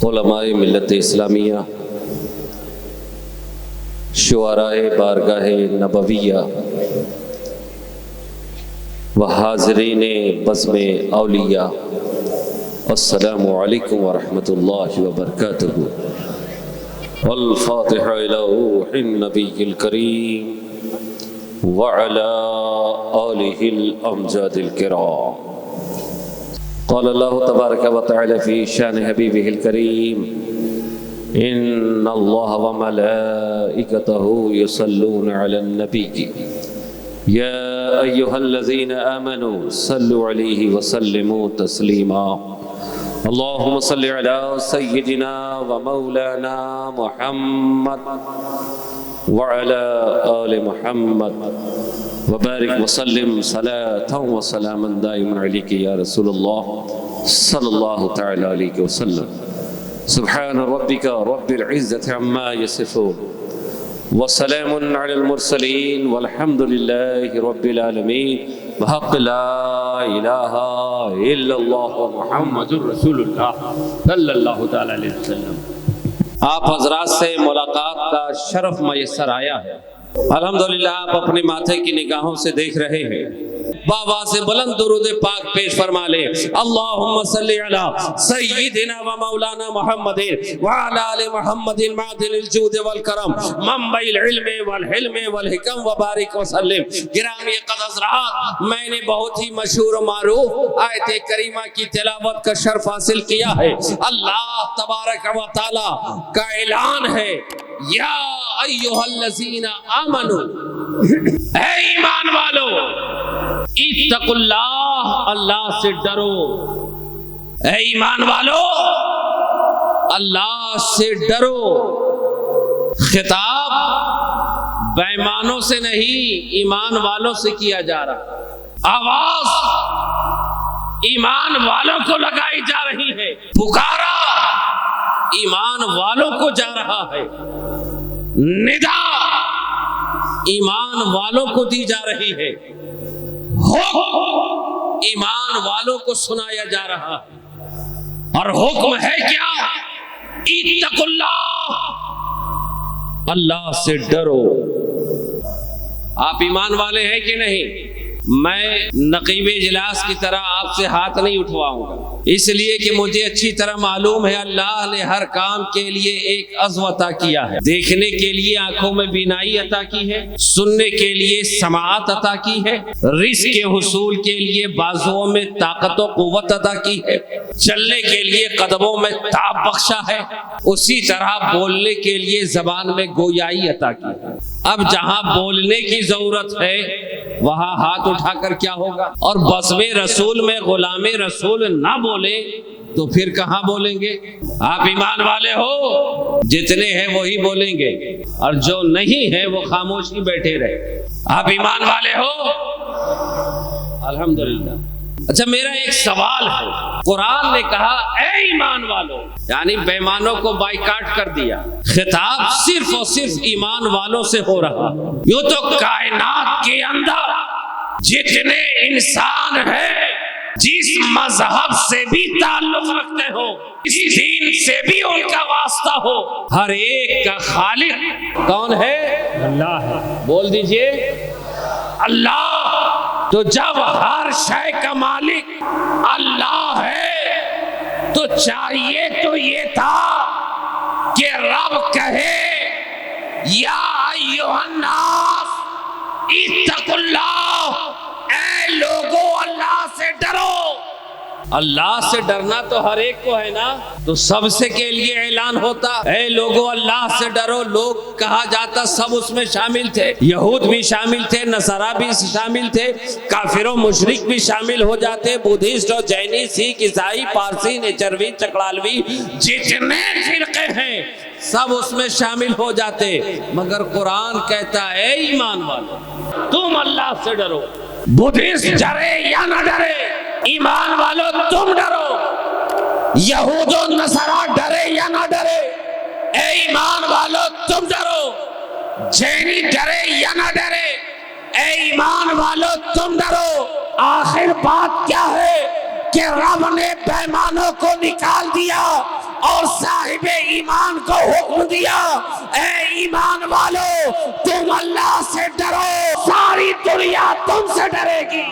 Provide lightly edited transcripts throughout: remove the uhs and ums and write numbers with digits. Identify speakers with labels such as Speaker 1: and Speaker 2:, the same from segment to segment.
Speaker 1: علماء ملت اسلامیہ، شعراء بارگاہ نبویہ و حاضرین بزم اولیاء، السلام علیکم ورحمۃ اللہ وبرکاتہ۔ الفاتحہ الی روح النبی الکریم وعلی آلہ الامجاد الکرام۔ قال اللہ تبارک و تعالی فی شان حبیبہ الکریم، ان اللہ وملائکتہ یصلون علی النبی یا ایہا الذین آمنوا صلوا علیہ وسلموا تسلیما۔ اللہم صل علی سیدنا ومولانا محمد وعلى آل محمد وبارک وسلم صلاة وسلاما دائما علیک یا رسول اللہ صلی اللہ تعالی علیہ وسلم۔ سبحان ربک رب العزة عما یصفون وسلام علی المرسلین والحمد للہ رب العالمین بحق لا الہ الا اللہ محمد رسول اللہ صلی اللہ تعالی علیہ وسلم۔ آپ حضرات سے ملاقات کا شرف میسر آیا ہے۔ الحمدللہ آپ اپنے ماتھے کی نگاہوں سے دیکھ رہے ہیں۔ بابا سے بلند درود پاک پیش فرما لے۔ اللہم صلی علی سیدنا و مولانا محمد وعلی آل محمد معدن الجود والکرم منبع العلم والحلم والحکم وبارک وسلم۔ گرامی قدر حضرات، میں نے بہت ہی مشہور و معروف آیت کریمہ کی تلاوت کا شرف حاصل کیا ہے۔ اللہ تبارک و تعالی کا اعلان ہے، یا ایہا الذین آمنوا، اے ایمان والو، اتقوا اللہ، اللہ سے ڈرو۔ اے ایمان والو، اللہ سے ڈرو۔ خطاب بے ایمانوں سے نہیں، ایمان والوں سے کیا جا رہا۔ آواز ایمان والوں کو لگائی جا رہی ہے، پکارا ایمان والوں کو جا رہا ہے، ندا ایمان والوں کو دی جا رہی ہے، حکم ایمان والوں کو سنایا جا رہا ہے۔ اور حکم ہے کیا؟ اتقوا اللہ، اللہ سے ڈرو۔ آپ ایمان والے ہیں کہ نہیں؟ میں نقیب اجلاس کی طرح آپ سے ہاتھ نہیں اٹھواؤں گا، اس لیے کہ مجھے اچھی طرح معلوم ہے اللہ نے ہر کام کے لیے ایک عضو عطا کیا ہے۔ دیکھنے کے لیے آنکھوں میں بینائی عطا کی ہے، سننے کے لیے سماعت عطا کی ہے، رزق کے حصول کے لیے بازوؤں میں طاقت و قوت عطا کی ہے، چلنے کے لیے قدموں میں تاب بخشا ہے، اسی طرح بولنے کے لیے زبان میں گویائی عطا کی ہے۔ اب جہاں بولنے کی ضرورت ہے وہاں ہاتھ اٹھا کر کیا ہوگا؟ اور بزم رسول میں غلام رسول نہ بولے تو پھر کہاں بولیں گے؟ آپ ایمان والے ہو، جتنے ہیں وہی بولیں گے، اور جو نہیں ہے وہ خاموشی بیٹھے رہے۔ آپ ایمان والے ہو؟ الحمدللہ۔ اچھا، میرا ایک سوال ہے، قرآن نے کہا اے ایمان والو، یعنی بے ایمانوں کو بائیکاٹ کر دیا، خطاب صرف اور صرف ایمان والوں سے ہو رہا۔ یوں تو کائنات کے اندر جتنے انسان ہیں، جس مذہب سے بھی تعلق رکھتے ہو، اس دین سے بھی ان کا واسطہ ہو، ہر ایک کا خالق کون ہے؟ اللہ ہے۔ بول دیجئے اللہ۔ تو جب ہر شے کا مالک اللہ ہے تو چاہیے تو یہ تھا کہ رب کہے یا ایھا الناس اتقوا اللہ، اے لوگو اللہ سے ڈرو۔ اللہ سے ڈرنا تو ہر ایک کو ہے نا، تو سب سے کے لیے اعلان ہوتا اے لوگو اللہ سے ڈرو۔ لوگ کہا جاتا سب اس میں شامل تھے، یہود بھی شامل تھے، نصارہ بھی شامل تھے، کافر و مشرک بھی شامل ہو جاتے، بدھسٹ اور جینی، سکھ، عیسائی، پارسی، نیچروی، چکڑالوی، جتنے فرقے ہیں سب اس میں شامل ہو جاتے، مگر قرآن کہتا اے ایمان والو تم اللہ سے ڈرو۔ بدھسٹ ڈرے یا نہ ڈرے، ایمان والو تم ڈرو۔ یہود و نصارہ ڈرے یا نہ ڈرے، اے ایمان والو تم ڈرو۔ جینی ڈرے یا نہ ڈرے، اے ایمان والو تم ڈرو۔ آخر بات کیا ہے کہ رب نے پیمانوں کو نکال دیا اور ایمان کو حکم دیا اے ایمان والو تم اللہ سے ڈرو ساری دنیا تم سے ڈرے گی.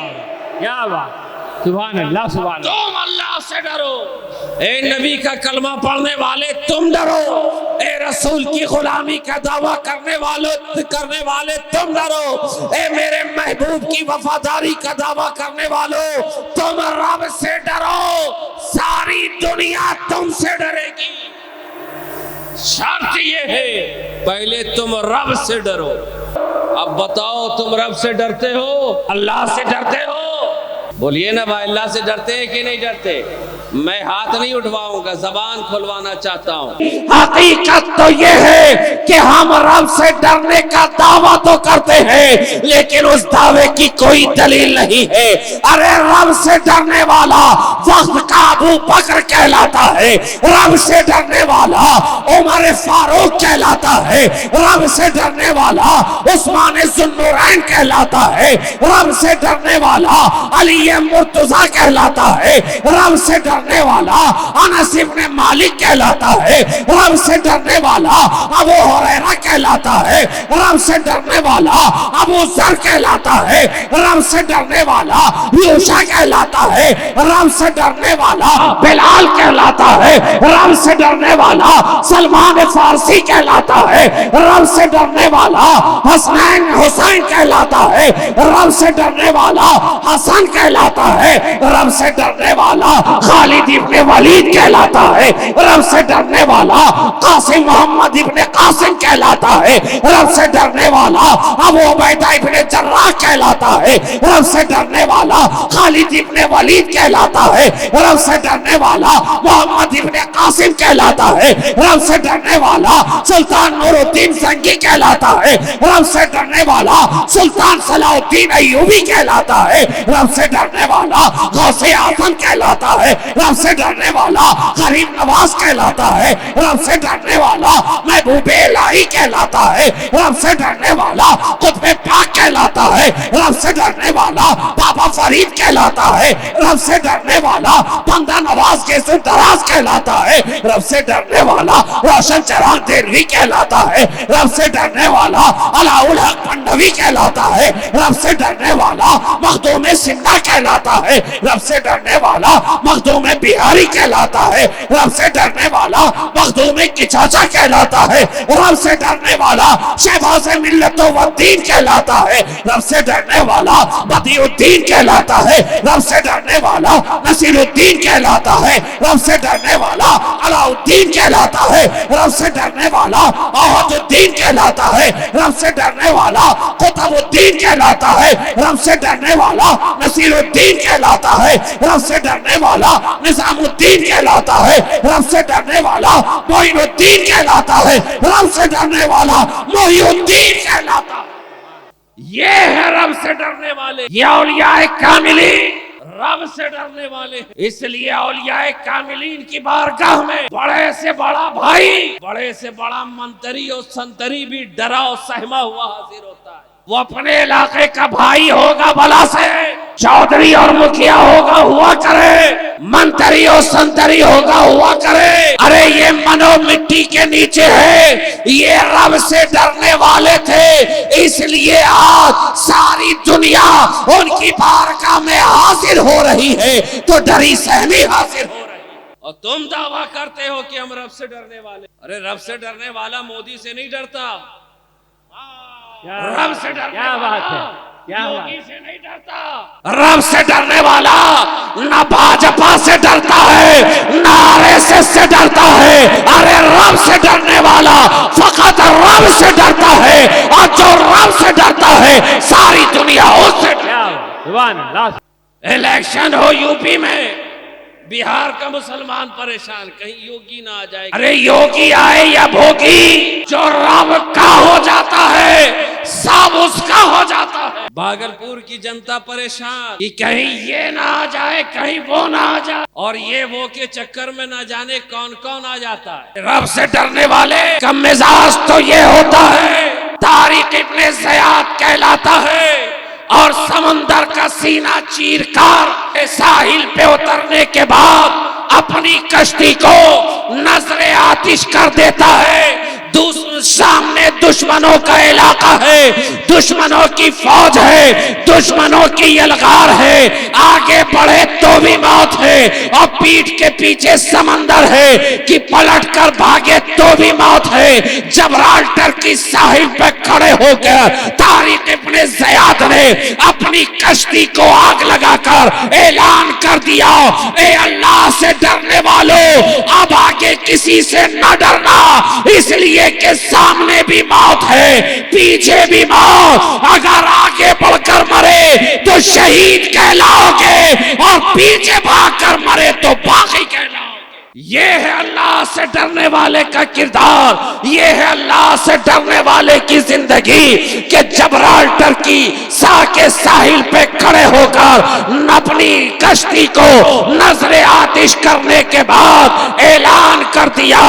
Speaker 2: کیا بات، سبحان اللہ سبحان اللہ.
Speaker 1: تم اللہ سے ڈرو. اے نبی کا کلمہ پڑھنے والے تم ڈرو. اے رسول کی غلامی کا دعویٰ کرنے والے تم ڈرو. اے میرے محبوب کی وفاداری کا دعویٰ کرنے والوں تم رب سے ڈرو ساری دنیا تم سے ڈرے گی. شرط یہ ہے پہلے تم رب سے ڈرو. اب بتاؤ تم رب سے ڈرتے ہو، اللہ سے ڈرتے ہو؟ بولیے نا بھائی، اللہ سے ڈرتے ہیں کہ نہیں ڈرتے؟ میں ہاتھ نہیں اٹھواؤں گا، زبان کھلوانا چاہتا ہوں. حقیقت تو یہ ہے کہ ہم رب سے ڈرنے کا دعویٰ تو کرتے ہیں لیکن اس دعوے کی کوئی دلیل نہیں ہے. ارے رب سے ڈرنے والا وقت کا ابو بکر کہلاتا ہے، رب سے ڈرنے والا عمر فاروق کہلاتا ہے، رب سے ڈرنے والا عثمان ذوالنورین کہلاتا ہے، رب سے ڈرنے والا علی مرتضیٰ کہلاتا ہے، رب سے ڈرنے والا انس ابن مالک کہلاتا ہے، رب سے ڈرنے والا ابو ہریرہ کہلاتا ہے، رب سے ڈرنے والا ابو ذر کہلاتا ہے، رب سے ڈرنے والا یوشع کہلاتا ہے، رب سے ڈرنے والا بلال کہلاتا ہے، رب سے ڈرنے والا سلمان فارسی کہلاتا ہے، رب سے ڈرنے والا حسین کہلاتا ہے، رب سے ڈرنے والا حسن کہلاتا ہے، رب سے ڈرنے والا خالد ابن ولید کہلاتا ہے، رب سے ڈرنے والا قاسم محمد ابن قاسم کہلاتا ہے، رب سے ڈرنے والا ابو عبیدہ ابن جراح کہلاتا ہے، رب سے ڈرنے والا خالد ابن ولید کہلاتا ہے، رب سے ڈرنے والا محمد ابن قاسم کہلاتا ہے، رب سے ڈرنے والا سلطان نور الدین زنگی کہلاتا ہے، رب سے ڈرنے والا سلطان صلاح الدین ایوبی کہلاتا ہے، رب سے ڈرنے والا غوث اعظم کہلاتا ہے، رب سے ڈرنے والا غریب نواز کہلاتا ہے، رب سے ڈرنے والا محبوب الہی کہلاتا ہے، رب سے ڈرنے والا قطب پاک کہلاتا ہے، رب سے ڈرنے والا بابا فرید کہلاتا ہے، رب سے ڈرنے والا بندہ نواز کے دراز کہلاتا ہے، رب سے ڈرنے والا روشن چراغ دہلوی کہلاتا ہے، رب سے ڈرنے والا علاء الحق پنڈوی کہلاتا ہے، رب سے ڈرنے والا مخدوم سمنا کہلاتا ہے، رب سے ڈرنے والا مخدوم بہاری کہلاتا ہے، رب سے ڈرنے والا مخدوم کچاچا کہلاتا ہے، رب سے ڈرنے والا شہباز ملت و دین کہلاتا ہے، رب سے ڈرنے والا بدیع الدین کہلاتا ہے، رب سے ڈرنے والا نصیر الدین کہلاتا ہے، رب سے ڈرنے والا علاء الدین کہلاتا ہے، رب سے ڈرنے والا احد الدین کہلاتا ہے، رب سے ڈرنے والا قطب الدین کہلاتا ہے، رب سے ڈرنے والا نصیر الدین کہلاتا ہے، رب سے ڈرنے والا نظام الدین کہلاتا ہے، رب سے ڈرنے والا معین الدین کہلاتا ہے، رب سے ڈرنے والا محی الدین کہلاتا ہے. یہ ہے رب سے ڈرنے والے، یہ اولیاء کاملین رب سے ڈرنے والے. اس لیے اولیاء کاملین کی بارگاہ میں بڑے سے بڑا بھائی، بڑے سے بڑا منتری اور سنتری بھی ڈرا اور سہما ہوا حاضر ہوتا ہے. وہ اپنے علاقے کا بھائی ہوگا بلا سے، چودھری اور مکھیا ہوگا ہوا کرے، منتری اور سنتری ہوگا ہوا کرے. ارے یہ منو مٹی کے نیچے ہے، یہ رب سے ڈرنے والے تھے، اس لیے آج ساری دنیا ان کی بارگاہ میں حاضر ہو رہی ہے تو ڈری سہمی حاضر ہو رہی ہے. اور تم دعویٰ کرتے ہو کہ ہم رب سے ڈرنے والے. ارے رب سے ڈرنے والا مودی سے نہیں ڈرتا، رب سے ڈرنے والا یوگی سے نہیں ڈرتا، رب سے ڈرنے والا نہ بھاجپا سے ڈرتا ہے نہ RSS سے ڈرتا ہے. ارے رب سے ڈرنے والا فقط رب سے ڈرتا ہے، اور جو رب سے ڈرتا ہے ساری دنیا اس سے ڈرتا. الیکشن ہو یوپی میں، بہار کا مسلمان پریشان، کہیں یوگی نہ آ جائے. ارے یوگی آئے یا بھوگی، جو رب کا ہو جاتا ہے سب اس کا ہو جاتا ہے. بھاگلپور کی جنتا پریشان کہ کہیں یہ نہ آ جائے کہیں وہ نہ آ جائے، اور یہ وہ کے چکر میں نہ جانے کون کون آ جاتا ہے. رب سے ڈرنے والے کا مزاج تو یہ ہوتا ہے، طارق ابن زیاد کہلاتا ہے، اور سمندر کا سینہ چیر کر ساحل پہ اترنے کے بعد
Speaker 3: اپنی کشتی کو نظر آتش کر دیتا ہے. سامنے دشمنوں کا علاقہ ہے، دشمنوں کی فوج ہے، دشمنوں کی یلغار ہے، آگے بڑھے تو بھی موت ہے، اور پیٹھ کے پیچھے سمندر ہے کہ پلٹ کر بھاگے تو بھی موت ہے. جبرالٹر کی ساحل پہ کھڑے ہو کر طارق ابن زیاد نے اپنی کشتی کو آگ لگا کر اعلان کر دیا، اے اللہ سے ڈرنے والوں، اب آگے کسی سے نہ ڈرنا، اس لیے کہ سامنے بھی موت ہے، پیچھے بھی موت. اگر آگے بڑھ کر مرے تو شہید کہلاؤ گے، اور پیچھے بھاگ کر مرے تو باغی کہلاؤ. یہ ہے اللہ سے ڈرنے والے کا کردار، یہ ہے اللہ سے ڈرنے والے کی زندگی، کہ جبرالٹر کی کے ساحل پہ کھڑے ہو کر اپنی کشتی کو نظر آتش کرنے کے بعد اعلان کر دیا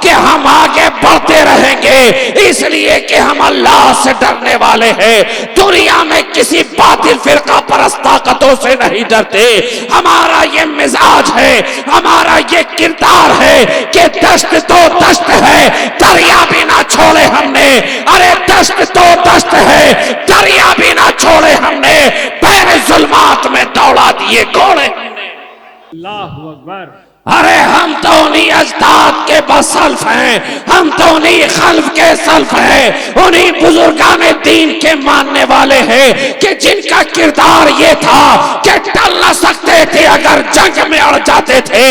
Speaker 3: کہ ہم آگے بڑھتے رہیں گے، اس لیے کہ ہم اللہ سے ڈرنے والے ہیں. دنیا میں کسی باطل فرقہ پرست طاقتوں سے نہیں ڈرتے. ہمارا یہ مزاج ہے، ہمارا یہ کردار ہے کہ دشت تو دشت ہے، دریا بھی نہ چھوڑے ہم نے. ارے دشت تو دشت ہے، دریا بھی نہ چھوڑے ہم نے، پیر ظلمات میں دوڑا دیے گھوڑے.
Speaker 2: اللہ اکبر.
Speaker 3: ارے ہم تو انہی اجداد کے بسلف ہیں، ہم تو انہی خلف کے سلف ہیں، انہی بزرگان دین کے ماننے والے ہیں کہ جن کا کردار یہ تھا کہ ٹل نہ سکتے تھے اگر جنگ میں اڑ جاتے تھے.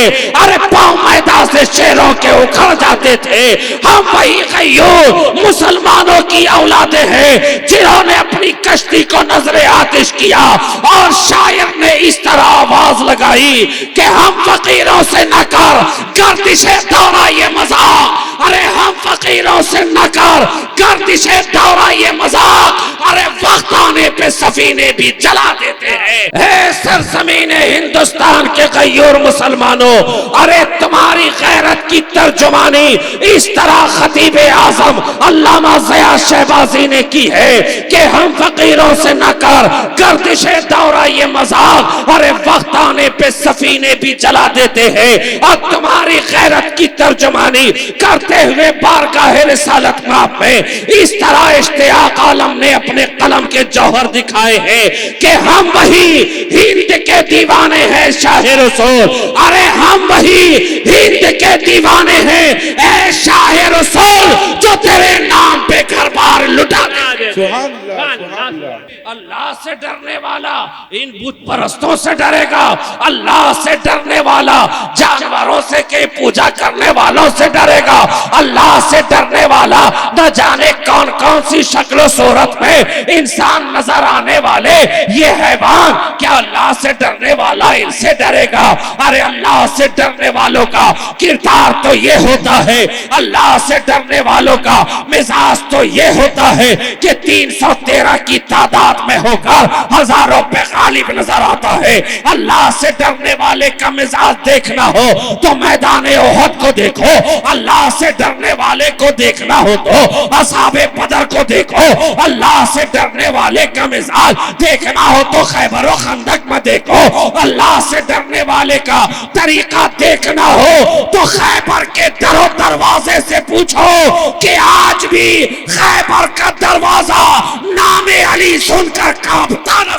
Speaker 3: ارے پاؤں میدان سے شیروں کے اکھڑ جاتے تھے. ہم وہی غیور مسلمانوں کی اولادیں ہیں جنہوں نے اپنی کشتی کو نظر آتش کیا، اور شاعر نے اس طرح آواز لگائی کہ ہم فقیروں سے نہ کر گردش دورہ یہ مذاق. ارے ہم فقیروں سے نہ کر گردش دورہ یہ مذاق. ارے وقت آنے پہ سفینے بھی جلا دیتے ہیں. اے سرزمین ہندوستان کے غیور مسلمانوں، ارے تمہاری غیرت کی ترجمانی اس طرح خطیب اعظم علامہ ضیاء شہبازی نے کی ہے کہ ہم فقیروں سے نہ کر گردش دورہ یہ مذاق. ارے وقت آنے پہ سفینے بھی جلا دیتے ہیں. اور تمہاری غیرت کی ترجمانی کرتے ہوئے بارگاہ رسالت مآب میں اس طرح اشتیاق عالم نے اپنے قلم کے جوہر دکھائے ہیں کہ ہم وہی ہند کے دیوانے ہیں شاہ رسول. ارے ہم وہی ہند کے دیوانے ہیں اے شاہ رسول، جو تیرے نام پہ گھر بار لٹا دے.
Speaker 4: سبحان اللہ سبحان اللہ.
Speaker 3: اللہ سے ڈرنے والا ان بت پرستوں سے ڈرے گا، اللہ سے ڈرنے والا جانوروں سے کہ پوجا کرنے والوں سے ڈرے گا، اللہ سے ڈرنے والا نہ جانے کون کون سی شکل و صورت میں انسان نظر آنے والے یہ حیوان، کیا اللہ سے ڈرنے والا ان سے ڈرے گا؟ ارے اللہ سے ڈرنے والوں کا کردار تو یہ ہوتا ہے، اللہ سے ڈرنے والوں کا مزاج تو یہ ہوتا ہے کہ 313 کی تعداد میں ہو کر ہزاروں پہ غالب نظر آتا ہے. اللہ سے ڈرنے والے کا مزاج دیکھنا ہو تو میدان احد کو دیکھو، اللہ سے ڈرنے والے کو دیکھنا ہو تو اصحاب بدر کو دیکھو، اللہ سے ڈرنے والے کا مزاج دیکھنا ہو تو خیبر و خندق میں دیکھو، اللہ سے ڈرنے والے کا طریقہ دیکھنا ہو تو خیبر کے در و دروازے سے پوچھو کہ آج بھی خیبر کا دروازہ نام علی سن کر کانپتا نہ.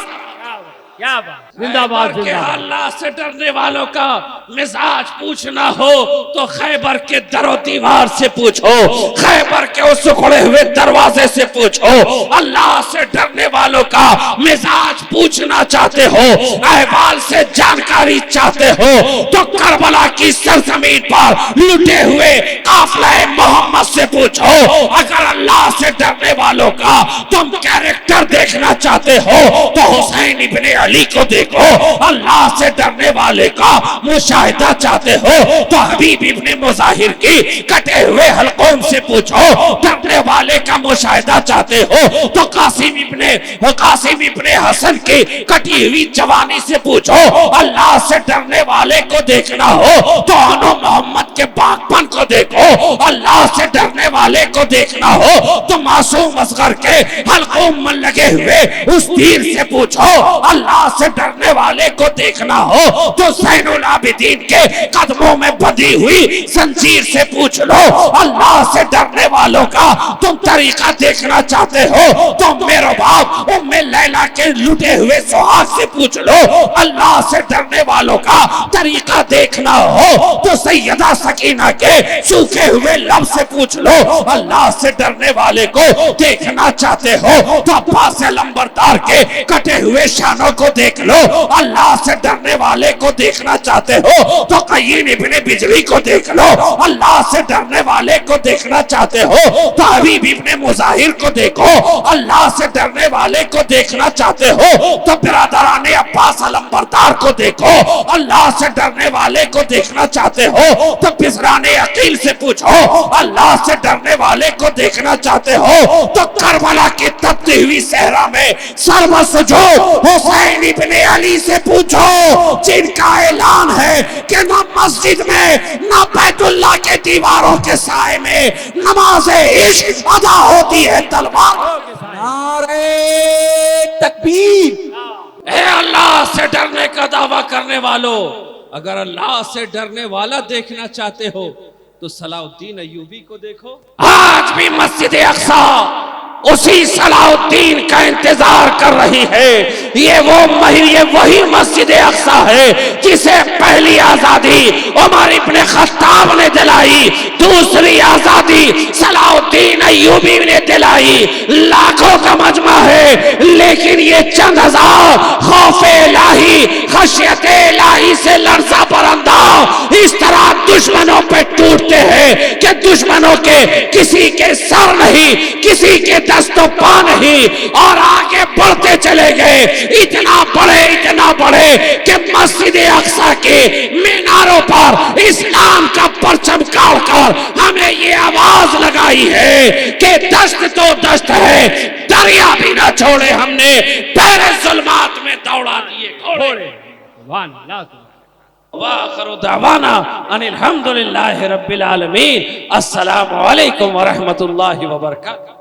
Speaker 2: کیا بات. زندہ باد زندہ باد.
Speaker 3: اللہ سے ڈرنے والوں کا مزاج پوچھنا ہو تو خیبر کے در و دیوار سے پوچھو، خیبر کے اس اکھڑے ہوئے دروازے سے پوچھو. اللہ سے ڈرنے والوں کا مزاج پوچھنا چاہتے ہو، احوال سے جانکاری چاہتے ہو تو کربلا کی سرزمین پر لٹے ہوئے قافلہ محمد سے پوچھو. اگر اللہ سے ڈرنے والوں کا تم کیریکٹر دیکھنا چاہتے ہو تو حسین ابن علی کو دیکھو. اللہ سے ڈرنے والے کا مشاہدہ چاہتے ہو تو حبیب ابن مظاہر کی کٹے ہوئے حلقوم سے پوچھو. ڈرنے والے کا کا مشاہدہ چاہتے ہو تو قاسم ابن حسن کی کٹی ہوئی جوانی سے پوچھو، اللہ سے ڈرنے والے کو دیکھنا ہو تو انو محمد کے باغپن کو دیکھو، اللہ سے ڈرنے والے کو دیکھنا ہو تو معصوم اصغر کے حلقوم میں لگے ہوئے اس تیر سے پوچھو، اللہ سے ڈرنے والے کو دیکھنا ہو تو زین العابدین کے قدموں میں بندھی ہوئی زنجیر سے پوچھ لو، اللہ سے ڈرنے والوں کا تم طریقہ دیکھنا چاہتے ہو تو میرے باپ ام لیلا کے لٹے ہوئے سہاگ سے پوچھ لو، اللہ سے ڈرنے والوں کا طریقہ دیکھنا ہو تو سیدہ سکینہ کے سوکھے ہوئے لب سے پوچھ لو، اللہ سے ڈرنے والے کو دیکھنا چاہتے ہو تو عباس لمبردار کے کٹے ہوئے شانوں کو دیکھ لو، اللہ سے ڈرنے والے کو دیکھنا چاہتے ہو تو قیین ابن بجری کو دیکھ لو، اللہ سے ڈرنے والے کو دیکھنا چاہتے ہو تو حبیب ابن مظاہر کو دیکھو، اللہ سے ڈرنے والے کو دیکھنا چاہتے ہو تو برادران عباس لمبردار کو دیکھو، اللہ سے ڈرنے والے کو دیکھنا چاہتے ہو تو بزران عقیل سے پوچھو، اللہ سے ڈرنے والے کو دیکھنا چاہتے ہو تو کربلا کی تپتی ہوئی صحرا میں سر مسجود حسین ابن علی سے پوچھو، جن کا اعلان ہے کہ نہ مسجد میں نہ بیت اللہ کے دیواروں کے سائے میں نماز عشق ادا ہوتی ہے تلوار۔
Speaker 5: نعرہ تکبیر۔
Speaker 3: اے اللہ سے ڈرنے کا دعویٰ کرنے والوں، اگر اللہ سے ڈرنے والا دیکھنا چاہتے ہو تو صلاح الدین ایوبی کو دیکھو، آج بھی مسجد اقصیٰ اسی صلاح الدین کا انتظار کر رہی ہے، یہ وہی مسجد اقصیٰ ہے جسے پہلی آزادی عمر ابن خطاب نے دلائی، دوسری آزادی صلاح الدین ایوبی نے دلائی، لاکھوں کا مجمع ہے لیکن یہ چند ہزار خوف الہی خشیت الہی سے لرزہ پرندہ اس طرح دشمنوں پہ ٹوٹتے ہیں کہ دشمنوں کے کسی کے سر نہیں، کسی کے دست و پا نہیں، اور آگے بڑھتے چلے گئے، اتنا بڑھے کہ مسجد اقصیٰ کے میناروں پر اسلام کا پرچم گاڑ کر ہمیں یہ آواز لگائی ہے کہ دشت تو دشت ہے، دریا بھی نہ چھوڑے، ہم نے پہرے ظلمات میں دوڑا دیے گھوڑے۔
Speaker 2: وان لا تو
Speaker 3: وآخر دعوانا ان الحمدللہ رب العالمین۔ السلام علیکم ورحمت اللہ وبرکاتہ۔